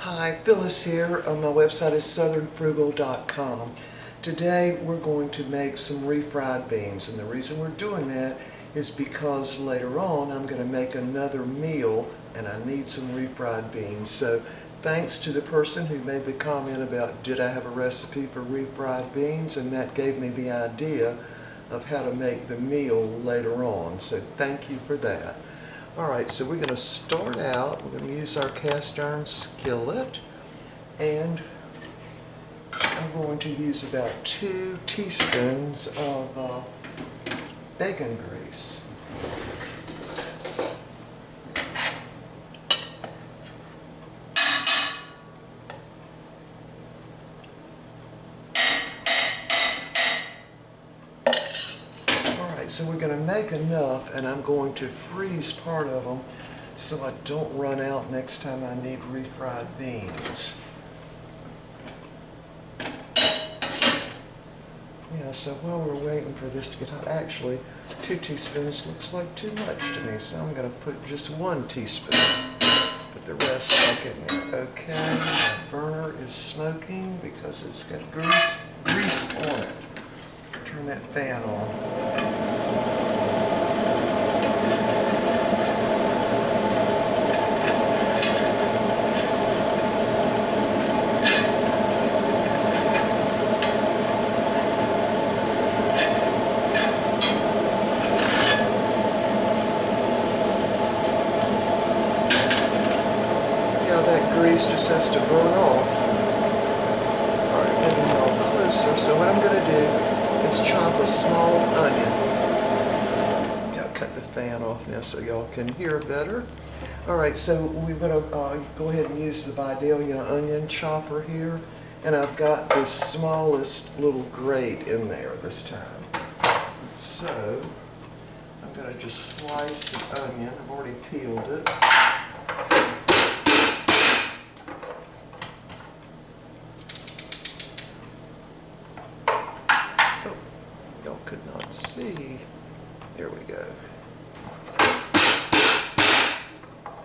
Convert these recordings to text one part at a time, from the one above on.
Hi, Phyllis here. My website is southernfrugal.com. Today we're going to make some refried beans, and the reason we're doing that is because later on I'm going to make another meal and I need some refried beans. So thanks to the person who made the comment about did I have a recipe for refried beans, and that gave me the idea of how to make the meal later on. So thank you for that. Alright, so we're going to start out, we're going to use our cast iron skillet, and I'm going to use about 2 teaspoons of bacon grease. So we're going to make enough, and I'm going to freeze part of them so I don't run out next time I need refried beans. Yeah, so while we're waiting for this to get hot, actually 2 teaspoons looks like too much to me, so I'm going to put just 1 teaspoon. Put the rest back in there. Okay, my burner is smoking because it's got grease on it. Turn that fan on. That grease just has to burn off. Alright, getting a little closer. So what I'm going to do is chop a small onion. I'll cut the fan off now so y'all can hear better. Alright, so we're going to go ahead and use the Vidalia onion chopper here. And I've got the smallest little grate in there this time. So I'm going to just slice the onion. I've already peeled it. Could not see. There we go.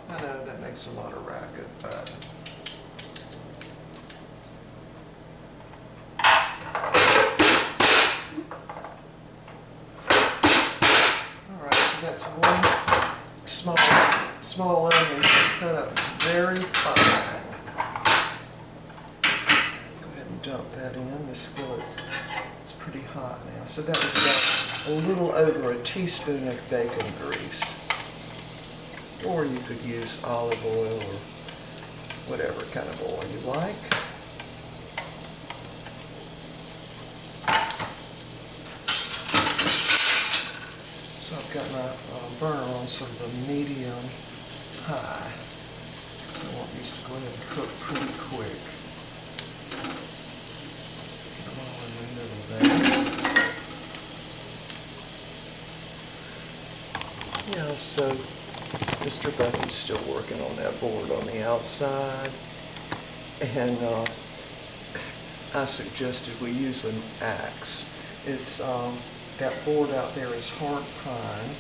I know that makes a lot of racket, but alright, so that's one small onion cut up very fine. Go ahead and dump that in. The skillet's pretty hot now. So that was about a little over a teaspoon of bacon grease. Or you could use olive oil or whatever kind of oil you like. So I've got my burner on sort of a medium high. So I want these to go ahead and cook pretty quick. Yeah, so Mr. Bucky's still working on that board on the outside, and I suggested we use an axe. It's that board out there is hard pine,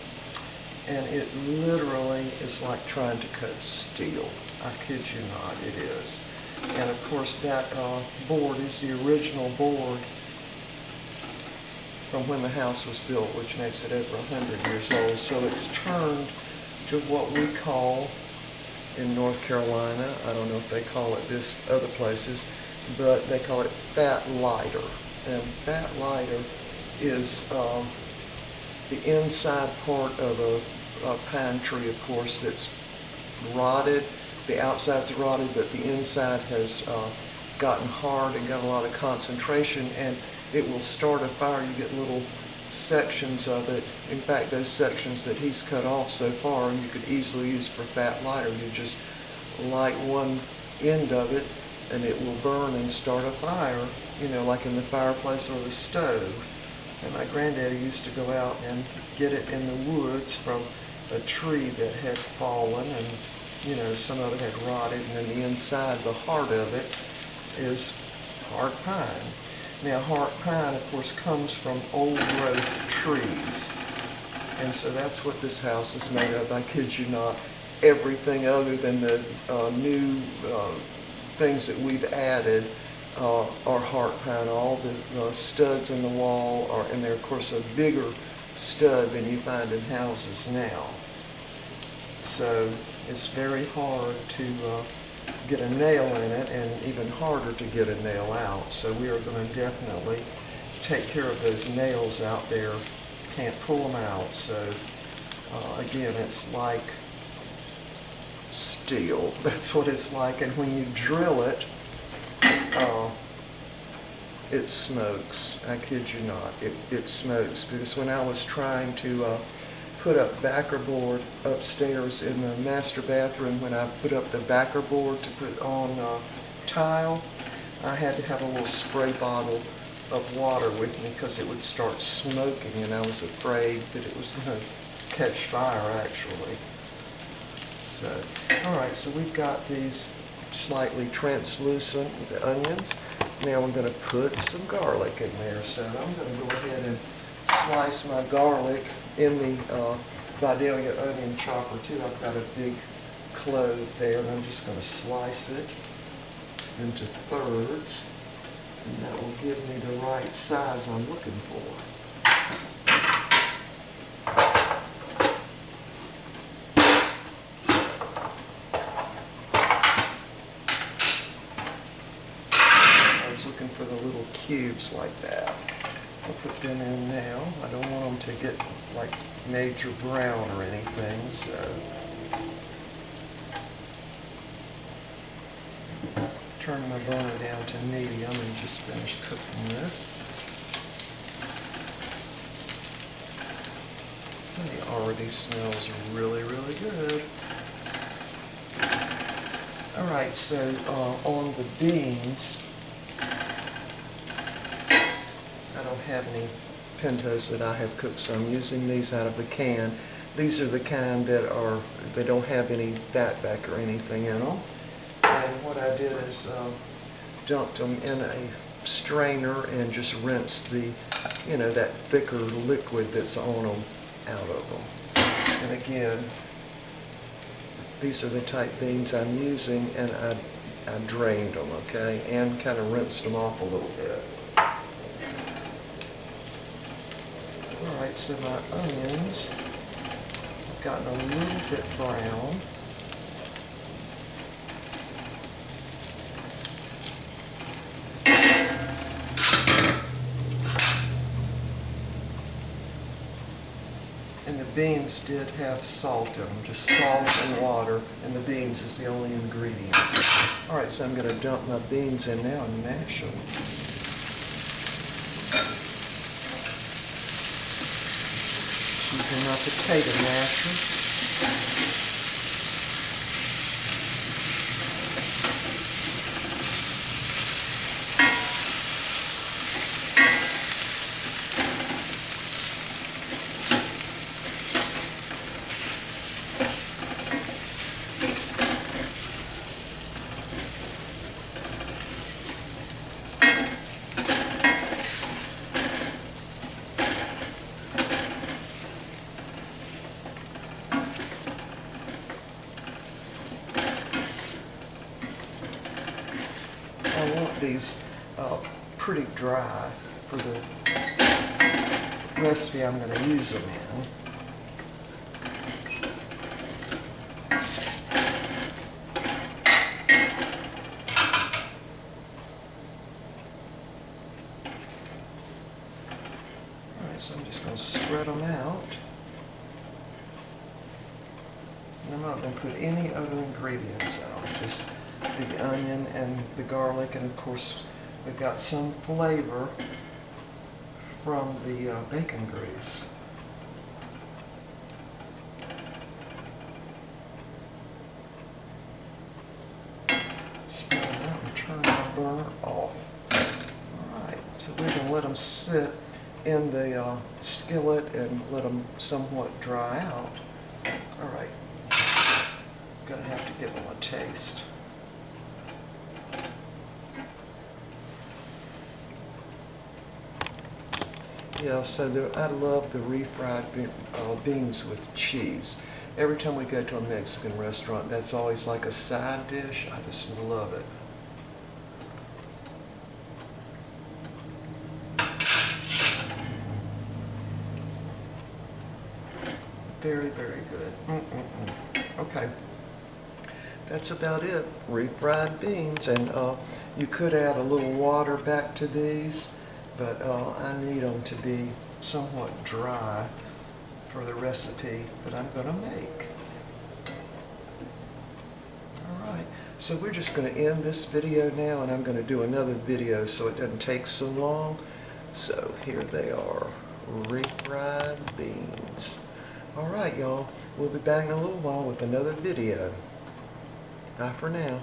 and it literally is like trying to cut steel. I kid you not, it is. And of course that board is the original board from when the house was built, which makes it over 100 years old. So it's turned to what we call in North Carolina, I don't know if they call it this other places, but they call it fat lighter. And fat lighter is the inside part of a pine tree, of course, that's rotted. The outside's rotted, but the inside has gotten hard and got a lot of concentration, and it will start a fire. You get little sections of it. In fact, those sections that he's cut off so far, you could easily use for fat lighter. You just light one end of it, and it will burn and start a fire, you know, like in the fireplace or the stove. And my granddaddy used to go out and get it in the woods from a tree that had fallen, and you know, some of it had rotted, and then the inside, the heart of it, is hard pine. Now, hard pine, of course, comes from old growth trees. And so that's what this house is made of. I kid you not. Everything other than the new things that we've added are heart pine. All the studs in the wall are, and they're of course a bigger stud than you find in houses now. So it's very hard to get a nail in it, and even harder to get a nail out. So we are going to definitely take care of those nails out there. Can't pull them out. So again, it's like steel. That's what it's like. And when you drill it, it smokes. I kid you not. It smokes, because when I was trying to put up backer board upstairs in the master bathroom, when I put up the backer board to put on tile, I had to have a little spray bottle of water with me because it would start smoking, and I was afraid that it was going to catch fire actually. So, alright, so we've got these slightly translucent, the onions. Now I'm going to put some garlic in there. So I'm going to go ahead and slice my garlic in the Vidalia onion chopper too. I've got a big clove there, and I'm just going to slice it into thirds, and that will give me the right size I'm looking for. I was looking for the little cubes like that. I'll put them in now. I don't want them to get like major brown or anything, so turn my burner down to medium and just finish cooking this. And it already smells really, really good. Alright, so on the beans, I don't have any pintos that I have cooked, so I'm using these out of the can. These are the kind that they don't have any fat back or anything in them. And what I did is dumped them in a strainer and just rinsed the, that thicker liquid that's on them out of them. And again, these are the type beans I'm using, and I drained them, okay, and kind of rinsed them off a little bit. Alright, so my onions have gotten a little bit brown. And the beans did have salt in them, just salt and water, and the beans is the only ingredient. Alright, so I'm going to dump my beans in now and mash them. Using my potato masher. I want these pretty dry for the recipe I'm going to use them in. Alright, so I'm just going to spread them out. And I'm not going to put any other ingredients out, just the onion and the garlic, and of course we've got some flavor from the bacon grease. Spread it out and turn my burner off. Alright, so we're going to let them sit in the skillet and let them somewhat dry out. Alright, going to have to give them a taste. Yeah, so I love the refried beans with cheese. Every time we go to a Mexican restaurant, that's always like a side dish. I just love it. Very, very good. Okay. That's about it. Refried beans. And you could add a little water back to these, but I need them to be somewhat dry for the recipe that I'm going to make. All right. So we're just going to end this video now, and I'm going to do another video so it doesn't take so long. So here they are. Refried beans. All right, y'all. We'll be back in a little while with another video. Bye for now.